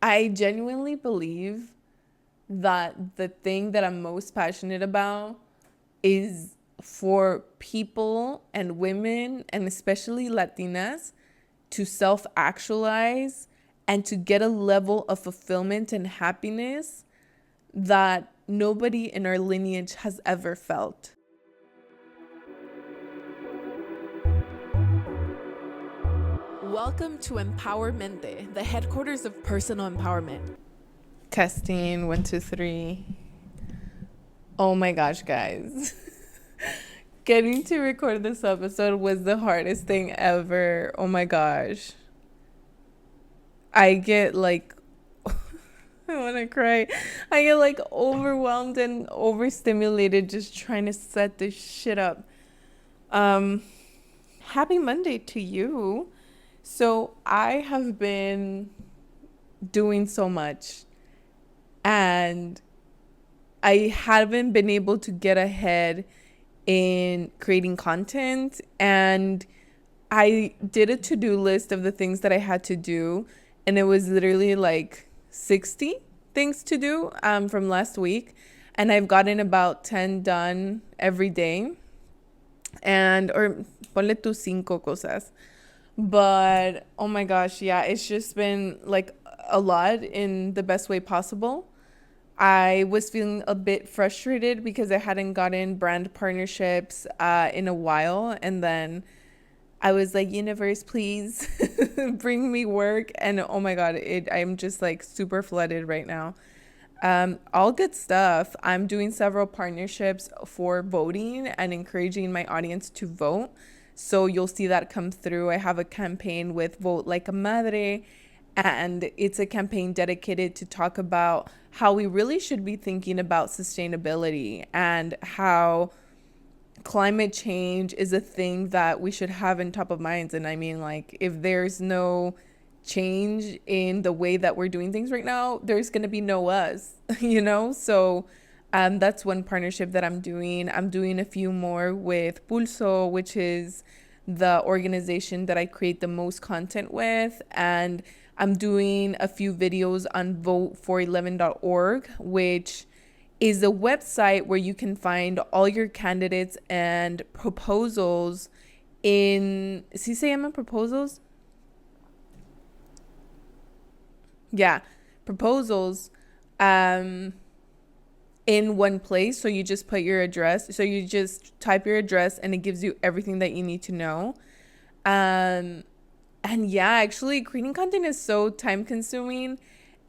I genuinely believe that the thing that I'm most passionate about is for people and women, and especially Latinas, to self actualize and to get a level of fulfillment and happiness that nobody in our lineage has ever felt. Welcome to Empowermente, the headquarters of personal empowerment. Testing, one, two, three. Oh my gosh, guys. Getting to record this episode was the hardest thing ever. Oh my gosh. I get like, I want to cry. I get like overwhelmed and overstimulated just trying to set this shit up. Um, Happy Monday to you. So I have been doing so much and I haven't been able to get ahead in creating content. And I did a to-do list of the things that I had to do, and it was literally like 60 things to do from last week. And I've gotten about 10 done every day. And, or ponle tu cinco cosas. But oh my gosh, yeah, it's just been like a lot in the best way possible. I was feeling a bit frustrated because I hadn't gotten brand partnerships in a while. And then I was like, universe, please bring me work. And oh my God, I'm just like super flooded right now. All good stuff. I'm doing several partnerships for voting and encouraging my audience to vote. So you'll see that come through. I have a campaign with Vote Like a Madre, and it's a campaign dedicated to talk about how we really should be thinking about sustainability and how climate change is a thing that we should have in top of minds. And I mean, like, if there's no change in the way that we're doing things right now, there's going to be no us, you know? So that's one partnership that I'm doing. I'm doing a few more with Pulso, which is the organization that I create the most content with. And I'm doing a few videos on vote411.org, which is a website where you can find all your candidates and proposals in, ¿sí se llaman proposals? Yeah, proposals um, in one place. So you just put your address. So you just type your address and it gives you everything that you need to know. Um, and yeah, actually, creating content is so time consuming.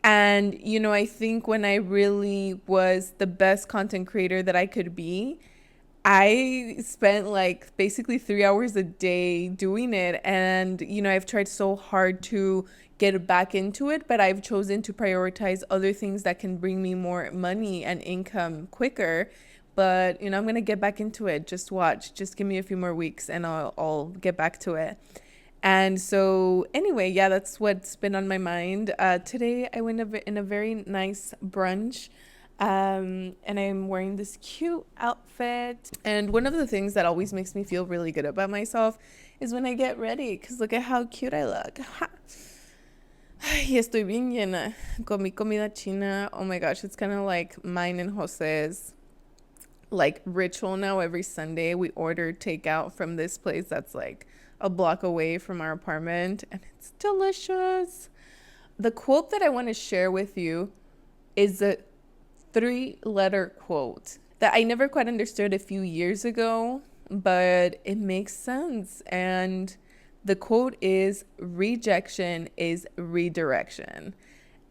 And, you know, I think when I really was the best content creator that I could be, I spent like basically 3 hours a day doing it. And, you know, I've tried so hard to get back into it, but I've chosen to prioritize other things that can bring me more money and income quicker. But, you know, I'm going to get back into it. Just watch. Just give me a few more weeks and I'll get back to it. And so, anyway, yeah, that's what's been on my mind. Today, I went in a very nice brunch, and I'm wearing this cute outfit. And one of the things that always makes me feel really good about myself is when I get ready, because look at how cute I look. Ha. Y estoy bien llena con mi comida china. Oh my gosh, it's kind of like mine and Jose's like ritual now. Every Sunday we order takeout from this place that's like a block away from our apartment, and it's delicious. The quote that I want to share with you is a 3-letter quote that I never quite understood a few years ago, but it makes sense. And the quote is, rejection is redirection.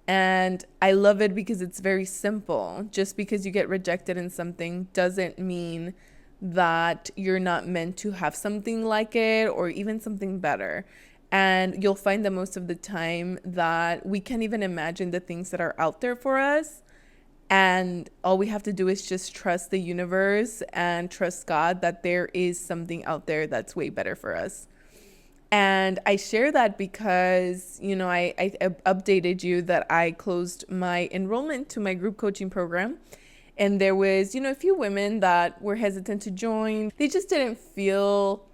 And I love it because it's very simple. Just because you get rejected in something doesn't mean that you're not meant to have something like it or even something better. And you'll find that most of the time that we can't even imagine the things that are out there for us. And all we have to do is just trust the universe and trust God that there is something out there that's way better for us. And I share that because, you know, I updated you that I closed my enrollment to my group coaching program. And there was, you know, a few women that were hesitant to join. They just didn't feel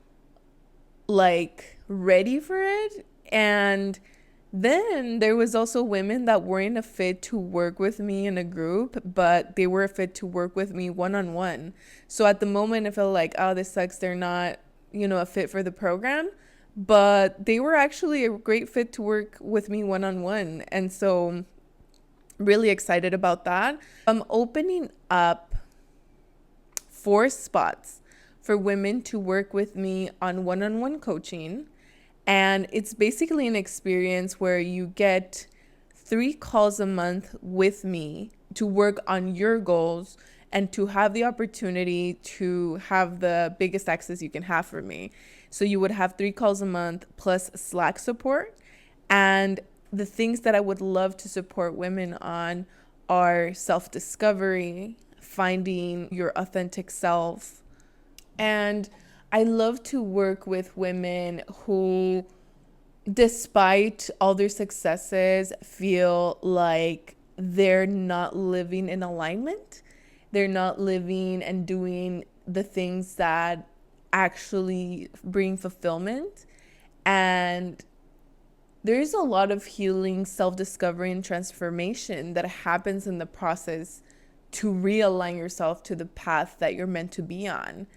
like ready for it. And Then there was also women that weren't a fit to work with me in a group, but they were a fit to work with me one-on-one. So at the moment, I felt like, oh, this sucks. They're not, a fit for the program, but they were actually a great fit to work with me one-on-one. And so really excited about that. I'm opening up 4 spots for women to work with me on one-on-one coaching. And it's basically an experience where you get 3 calls a month with me to work on your goals and to have the opportunity to have the biggest access you can have for me. So you would have 3 calls a month plus Slack support. And the things that I would love to support women on are self-discovery, finding your authentic self. And I love to work with women who, despite all their successes, feel like they're not living in alignment. They're not living and doing the things that actually bring fulfillment. And there's a lot of healing, self-discovery, and transformation that happens in the process to realign yourself to the path that you're meant to be on.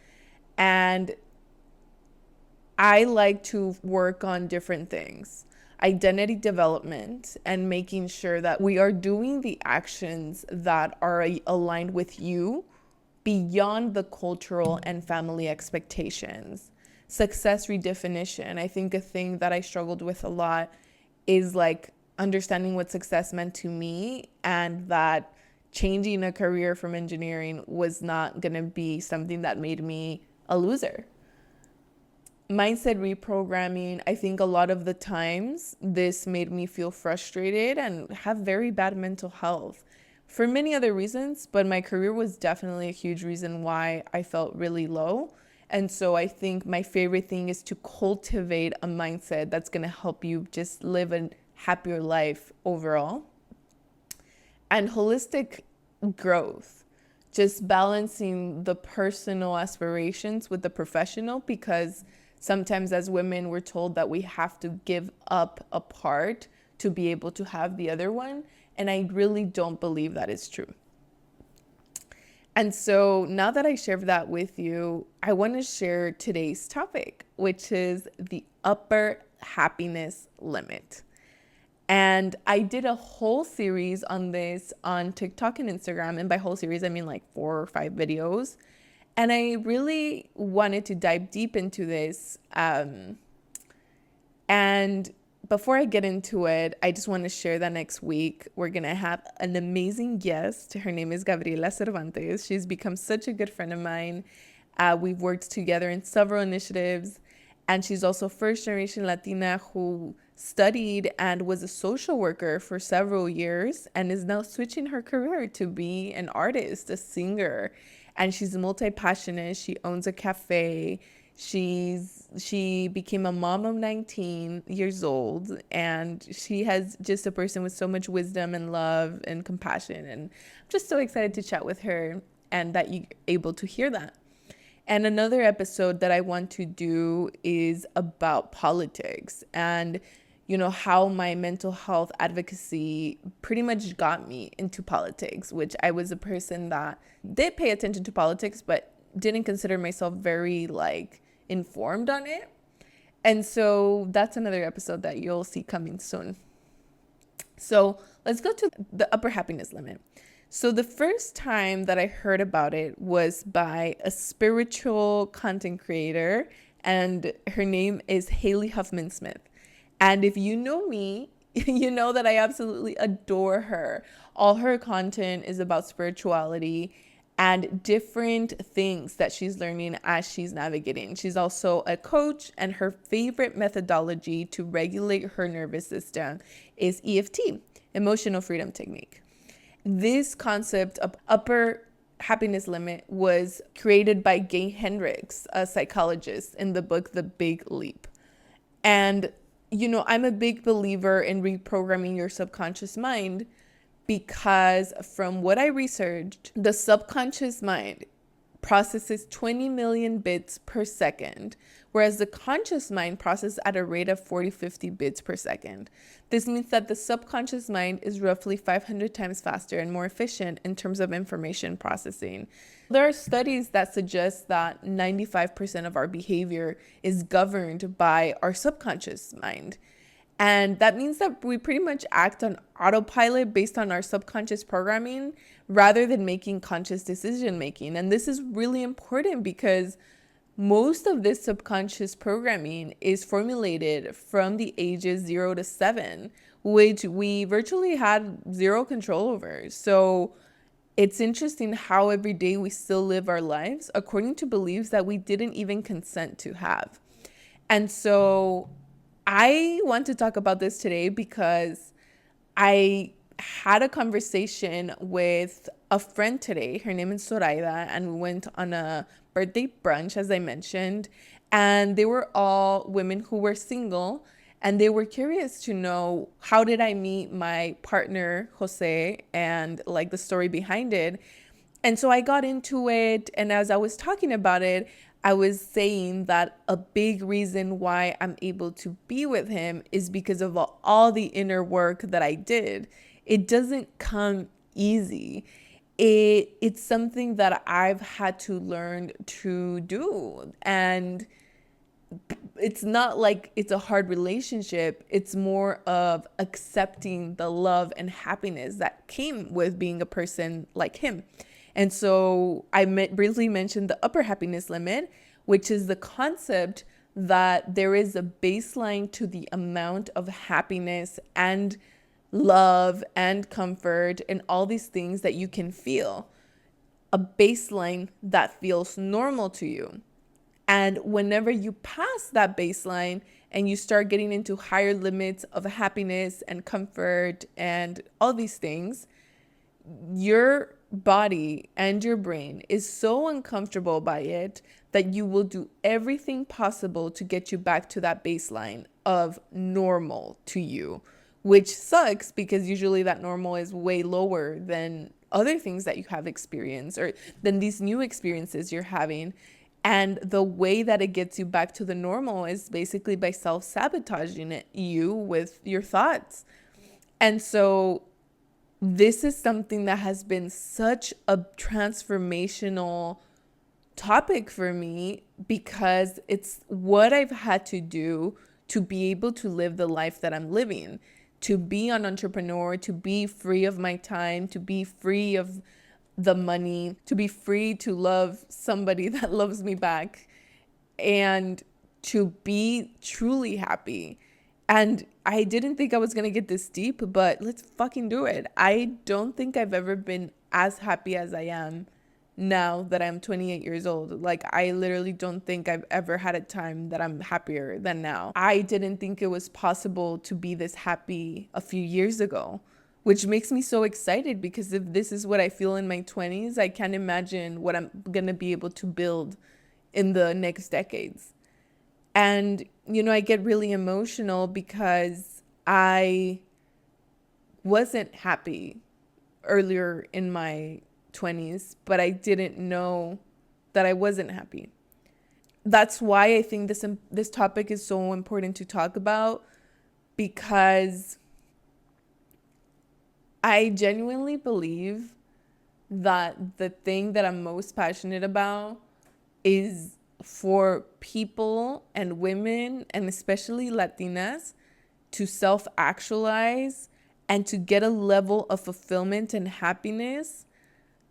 And I like to work on different things, identity development, and making sure that we are doing the actions that are aligned with you beyond the cultural and family expectations. Success redefinition. I think a thing that I struggled with a lot is like understanding what success meant to me, and that changing a career from engineering was not going to be something that made me a loser. Mindset reprogramming, I think a lot of the times this made me feel frustrated and have very bad mental health for many other reasons, but my career was definitely a huge reason why I felt really low. And so I think my favorite thing is to cultivate a mindset that's going to help you just live a happier life overall. And holistic growth, just balancing the personal aspirations with the professional, because sometimes as women, we're told that we have to give up a part to be able to have the other one. And I really don't believe that is true. And so now that I shared that with you, I want to share today's topic, which is the upper happiness limit. And I did a whole series on this on TikTok and Instagram. And by whole series, I mean like 4 or 5 videos. And I really wanted to dive deep into this. And before I get into it, I just want to share that next week we're going to have an amazing guest. Her name is Gabriela Cervantes. She's become such a good friend of mine. We've worked together in several initiatives. And she's also first generation Latina who studied and was a social worker for several years and is now switching her career to be an artist, a singer. And she's multi-passionate. She owns a cafe. She became a mom of 19 years old, and she has just a person with so much wisdom and love and compassion. And I'm just so excited to chat with her and that you're able to hear that. And another episode that I want to do is about politics and, how my mental health advocacy pretty much got me into politics, which I was a person that did pay attention to politics, but didn't consider myself very informed on it. And so that's another episode that you'll see coming soon. So let's go to the upper happiness limit. So the first time that I heard about it was by a spiritual content creator, and her name is Haley Huffman Smith. And if you know me, you know that I absolutely adore her. All her content is about spirituality and different things that she's learning as she's navigating. She's also a coach, and her favorite methodology to regulate her nervous system is EFT, Emotional Freedom Technique. This concept of upper happiness limit was created by Gay Hendricks, a psychologist, in the book The Big Leap. And, I'm a big believer in reprogramming your subconscious mind, because from what I researched, the subconscious mind processes 20 million bits per second, whereas the conscious mind processes at a rate of 40-50 bits per second. This means that the subconscious mind is roughly 500 times faster and more efficient in terms of information processing. There are studies that suggest that 95% of our behavior is governed by our subconscious mind. And that means that we pretty much act on autopilot based on our subconscious programming rather than making conscious decision making. And this is really important because most of this subconscious programming is formulated from the ages 0 to 7, which we virtually had zero control over. So it's interesting how every day we still live our lives according to beliefs that we didn't even consent to have. And so I want to talk about this today because I had a conversation with a friend today. Her name is Zoraida, and we went on a birthday brunch, as I mentioned. And they were all women who were single, and they were curious to know, how did I meet my partner, Jose, and like the story behind it. And so I got into it, and as I was talking about it, I was saying that a big reason why I'm able to be with him is because of all the inner work that I did. It doesn't come easy. It's something that I've had to learn to do. And it's not like it's a hard relationship. It's more of accepting the love and happiness that came with being a person like him. And so I briefly mentioned the upper happiness limit, which is the concept that there is a baseline to the amount of happiness and love and comfort and all these things that you can feel. A baseline that feels normal to you. And whenever you pass that baseline and you start getting into higher limits of happiness and comfort and all these things, your body and your brain is so uncomfortable by it that you will do everything possible to get you back to that baseline of normal to you, which sucks because usually that normal is way lower than other things that you have experienced or than these new experiences you're having. And the way that it gets you back to the normal is basically by self-sabotaging you with your thoughts. And so this is something that has been such a transformational topic for me because it's what I've had to do to be able to live the life that I'm living, to be an entrepreneur, to be free of my time, to be free of the money, to be free to love somebody that loves me back, and to be truly happy. And I didn't think I was going to get this deep, but let's fucking do it. I don't think I've ever been as happy as I am now that I'm 28 years old. Like, I literally don't think I've ever had a time that I'm happier than now. I didn't think it was possible to be this happy a few years ago, which makes me so excited because if this is what I feel in my 20s, I can't imagine what I'm going to be able to build in the next decades. And, you know, I get really emotional because I wasn't happy earlier in my 20s, but I didn't know that I wasn't happy. That's why I think this topic is so important to talk about, because I genuinely believe that the thing that I'm most passionate about is for people and women, and especially Latinas, to self-actualize and to get a level of fulfillment and happiness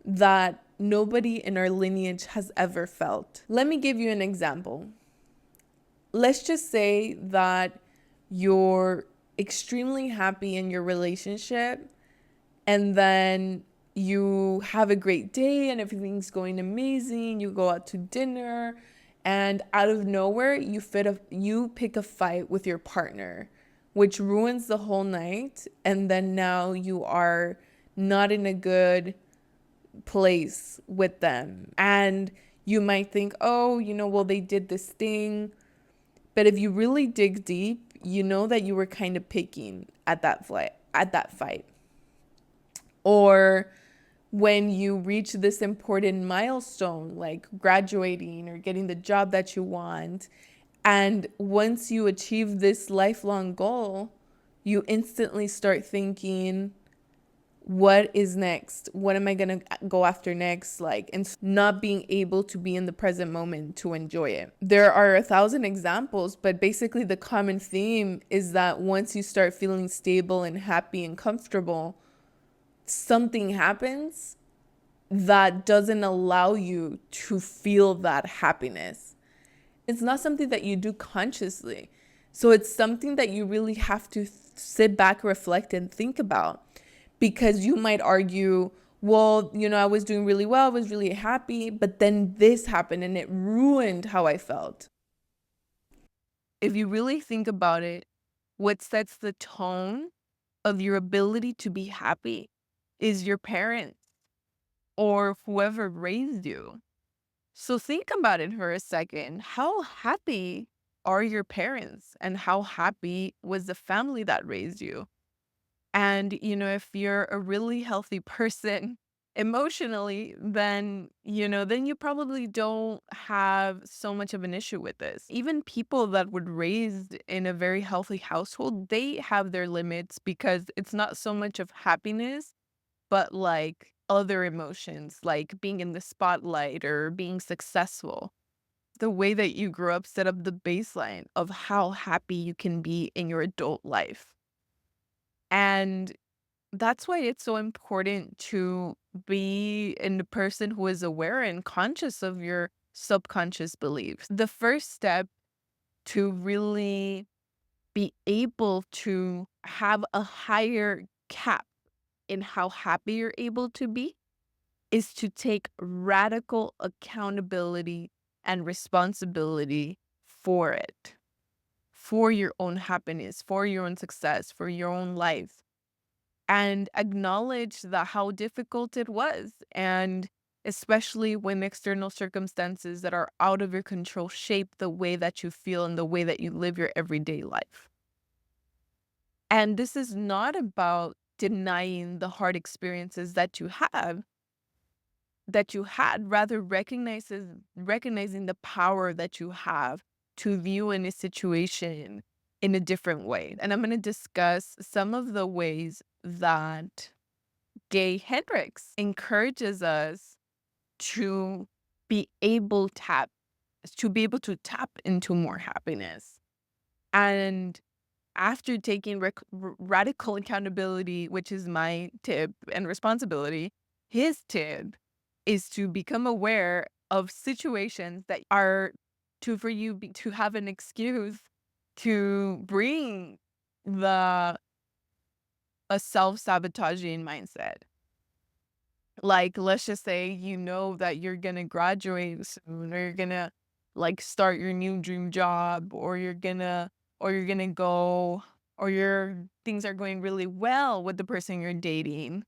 that nobody in our lineage has ever felt. Let me give you an example. Let's just say that you're extremely happy in your relationship, and then you have a great day and everything's going amazing. You go out to dinner, and out of nowhere, you pick a fight with your partner, which ruins the whole night. And then now you are not in a good place with them. And you might think, oh, well, they did this thing. But if you really dig deep, you know that you were kind of picking at that fight. Or when you reach this important milestone, like graduating or getting the job that you want. And once you achieve this lifelong goal, you instantly start thinking, what is next? What am I going to go after next? Like, and not being able to be in the present moment to enjoy it. There are 1,000 examples, but basically the common theme is that once you start feeling stable and happy and comfortable, something happens that doesn't allow you to feel that happiness. It's not something that you do consciously. So it's something that you really have to sit back, reflect, and think about. Because you might argue, well, I was doing really well, I was really happy, but then this happened and it ruined how I felt. If you really think about it, what sets the tone of your ability to be happy is your parents or whoever raised you. So think about it for a second. How happy are your parents and how happy was the family that raised you? And, if you're a really healthy person emotionally, then you probably don't have so much of an issue with this. Even people that were raised in a very healthy household, they have their limits because it's not so much of happiness, but like other emotions, like being in the spotlight or being successful. The way that you grew up set up the baseline of how happy you can be in your adult life. And that's why it's so important to be in the person who is aware and conscious of your subconscious beliefs. The first step to really be able to have a higher cap in how happy you're able to be is to take radical accountability and responsibility for it, for your own happiness, for your own success, for your own life, and acknowledge that how difficult it was. And especially when external circumstances that are out of your control shape the way that you feel and the way that you live your everyday life. And this is not about denying the hard experiences that you had, rather recognizing the power that you have to view any situation in a different way. And I'm going to discuss some of the ways that Gay Hendricks encourages us to be able tap to be able to tap into more happiness. And after taking radical accountability, which is my tip, and responsibility, his tip is to become aware of situations that are to have an excuse to bring the a self-sabotaging mindset. Like, let's just say that you're gonna graduate soon, or you're gonna like start your new dream job, or you're gonna go, or your things are going really well with the person you're dating.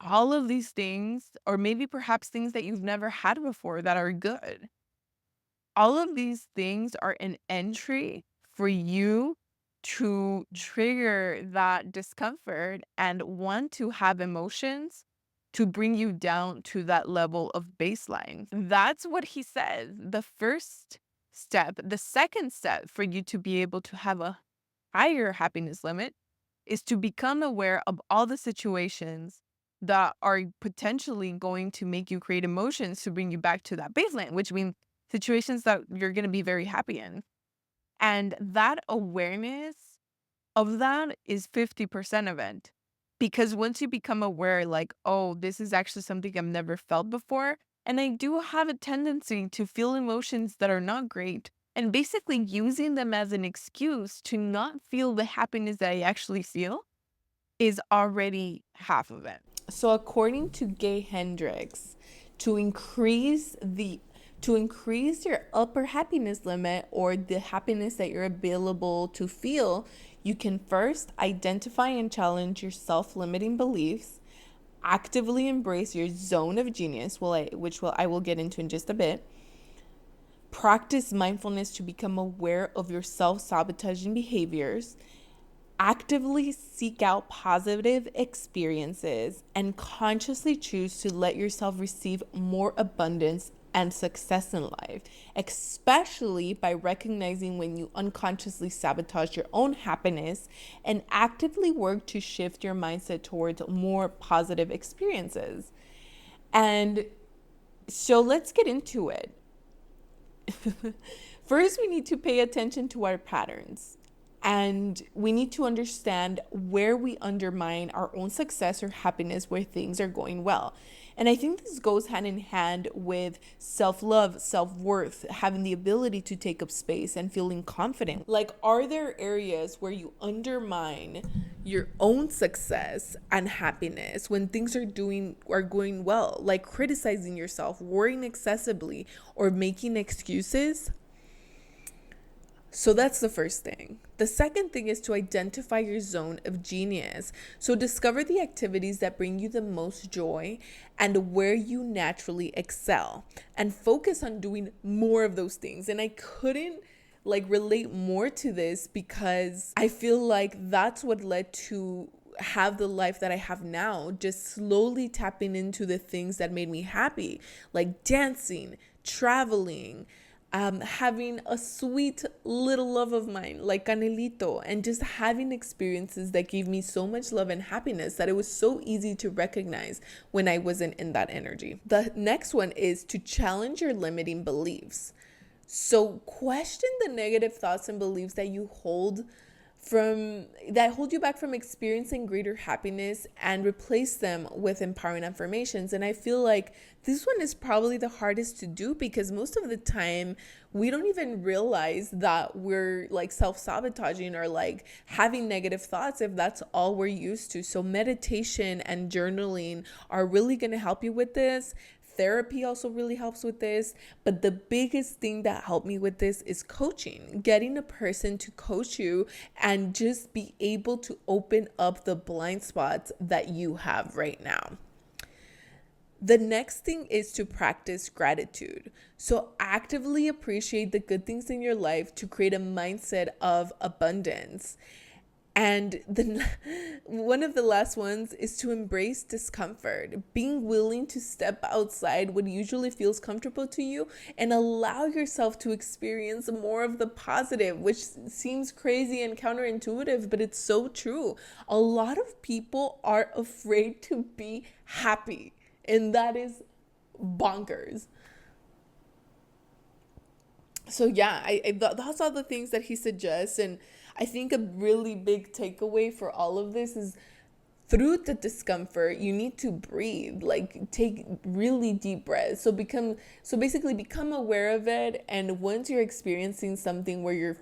All of these things, or maybe perhaps things that you've never had before that are good. All of these things are an entry for you to trigger that discomfort and want to have emotions to bring you down to that level of baseline. That's what he says. The first step, the second step for you to be able to have a higher happiness limit is to become aware of all the situations that are potentially going to make you create emotions to bring you back to that baseline, which means situations that you're going to be very happy in. And that awareness of that is 50% of it. Because once you become aware, like, oh, this is actually something I've never felt before, and I do have a tendency to feel emotions that are not great, and basically using them as an excuse to not feel the happiness that I actually feel is already half of it. So according to Gay Hendricks, to increase your upper happiness limit, or the happiness that you're available to feel, you can first identify and challenge your self-limiting beliefs, actively embrace your zone of genius, which I will get into in just a bit. Practice mindfulness to become aware of your self-sabotaging behaviors, Actively seek out positive experiences and consciously choose to let yourself receive more abundance and success in life, especially by recognizing when you unconsciously sabotage your own happiness and actively work to shift your mindset towards more positive experiences. And so let's get into it. First, we need to pay attention to our patterns. And we need to understand where we undermine our own success or happiness where things are going well. And I think this goes hand in hand with self-love, self-worth, having the ability to take up space and feeling confident. Like, are there areas where you undermine your own success and happiness when things are going well, like criticizing yourself, worrying excessively, or making excuses? So that's the first thing. The second thing is to identify your zone of genius. So discover the activities that bring you the most joy and where you naturally excel, and focus on doing more of those things. And I couldn't relate more to this because I feel like that's what led to have the life that I have now, just slowly tapping into the things that made me happy, like dancing, traveling, having a sweet little love of mine like Canelito, and just having experiences that gave me so much love and happiness that it was so easy to recognize when I wasn't in that energy. The next one is to challenge your limiting beliefs. So question the negative thoughts and beliefs that you hold you back from experiencing greater happiness, and replace them with empowering affirmations. And I feel like this one is probably the hardest to do because most of the time we don't even realize that we're self-sabotaging or having negative thoughts if that's all we're used to. So meditation and journaling are really going to help you with this. Therapy also really helps with this. But the biggest thing that helped me with this is coaching, getting a person to coach you and just be able to open up the blind spots that you have right now. The next thing is to practice gratitude. So actively appreciate the good things in your life to create a mindset of abundance. And one of the last ones is to embrace discomfort, being willing to step outside what usually feels comfortable to you and allow yourself to experience more of the positive, which seems crazy and counterintuitive, but it's so true. A lot of people are afraid to be happy, and that is bonkers. So yeah, that's all the things that he suggests. And I think a really big takeaway for all of this is, through the discomfort, you need to breathe, take really deep breaths. So basically become aware of it. And once you're experiencing something where you're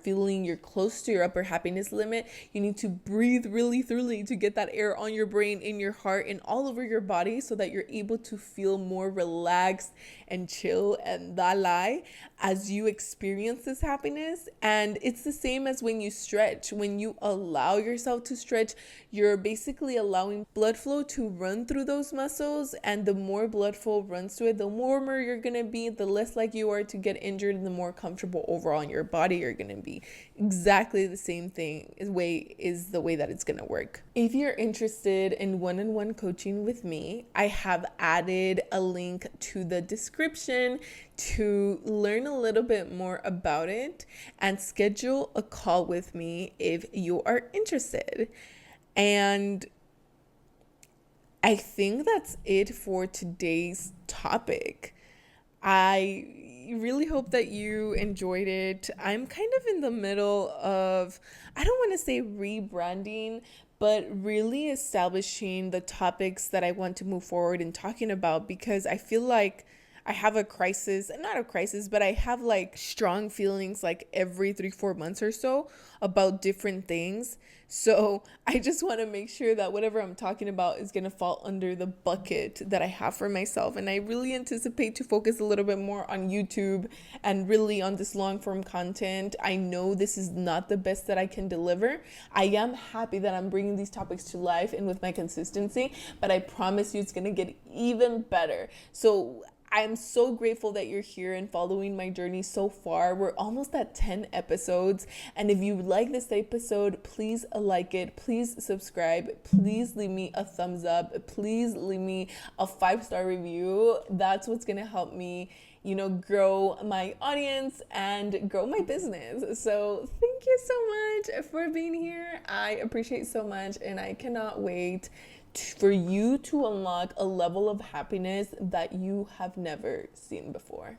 close to your upper happiness limit, you need to breathe really thoroughly to get that air on your brain, in your heart, and all over your body so that you're able to feel more relaxed and chill and dalai as you experience this happiness. And it's the same as when you stretch. When you allow yourself to stretch, you're basically allowing blood flow to run through those muscles, and the more blood flow runs through it, the warmer you're gonna be, the less like you are to get injured, and the more comfortable overall in your body you're gonna be. Exactly the same thing is the way that it's gonna work. If you're interested in one-on-one coaching with me, I have added a link to the description to learn a little bit more about it and schedule a call with me if you are interested. And I think that's it for today's topic. I really hope that you enjoyed it. I'm kind of in the middle of, I don't want to say rebranding, but really establishing the topics that I want to move forward and talking about, because I feel like I have a crisis, not a crisis, but I have strong feelings every 3-4 months or so about different things. So I just want to make sure that whatever I'm talking about is going to fall under the bucket that I have for myself. And I really anticipate to focus a little bit more on YouTube and really on this long form content. I know this is not the best that I can deliver. I am happy that I'm bringing these topics to life and with my consistency, but I promise you it's going to get even better. So I'm so grateful that you're here and following my journey so far. We're almost at 10 episodes. And if you like this episode, please like it. Please subscribe. Please leave me a thumbs up. Please leave me a 5-star review. That's what's going to help me, grow my audience and grow my business. So thank you so much for being here. I appreciate so much, and I cannot wait for you to unlock a level of happiness that you have never seen before.